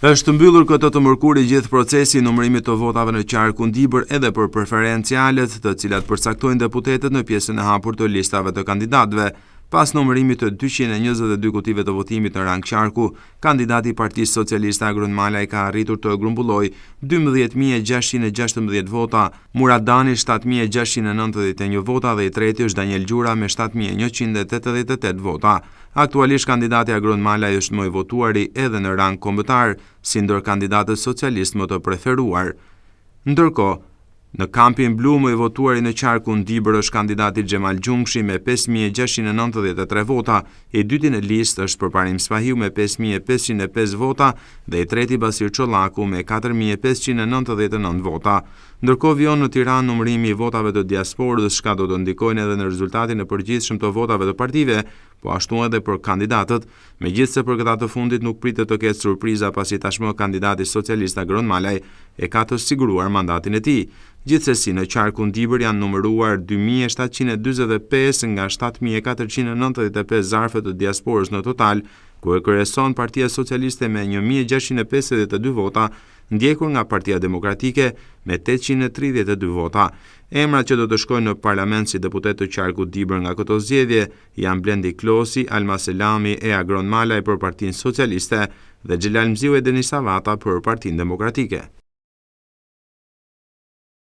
Është mbyllur këtë të mërkuri gjithë procesi i numërimit të votave në qarkun Dibër edhe për preferencialet, të cilat përcaktojnë deputetët në pjesën e hapur të listave të kandidatëve. Pas numërimit të 222 kutive të votimit në rang qarku, kandidati i Partisë Socialiste Agron Malaj ka arritur të grumbullojë 12.616 vota, Muradani 7.691 vota dhe i treti është Daniel Gjura me 7.188 vota. Aktualisht kandidati Agron Malaj është më i votuari edhe në rang kombëtar, si ndër kandidatët socialist më të preferuar. Ndërkohë, në kampin blu më i votuari në qarkun Dibër është kandidati Xhemal Gjungshi me 5.693 vota, i dyti në listë është Përparim Spahiu me 5.505 vota dhe i treti Basir Çollaku me 4.599 vota. Ndërkohë vion në Tiranë numërimi i votave të diasporës, shka do të ndikojnë edhe në rezultatin e përgjithshëm të votave të partive, po ashtu edhe për kandidatët, megjithse për këta të fundit nuk pritet të ketë surpriza pasi tashmë kandidati socialist Agron Malaj e ka të siguruar mandatin e tij. Gjithsesi në qarkun Dibër janë numëruar 2.745 nga 7.495 zarfe të diasporës në total, ku e kryeson Partia Socialiste me 1.652 vota, ndjekur nga Partia Demokratike me 832 vota. Emrat që do të shkojnë në parlament si deputet të qarkut Dibër nga këto zgjedhje janë Blendi Klosi, Alma Selami e Agron Malaj për Partinë Socialiste dhe Xhelal Mziu e Denis Savata për Partinë Demokratike.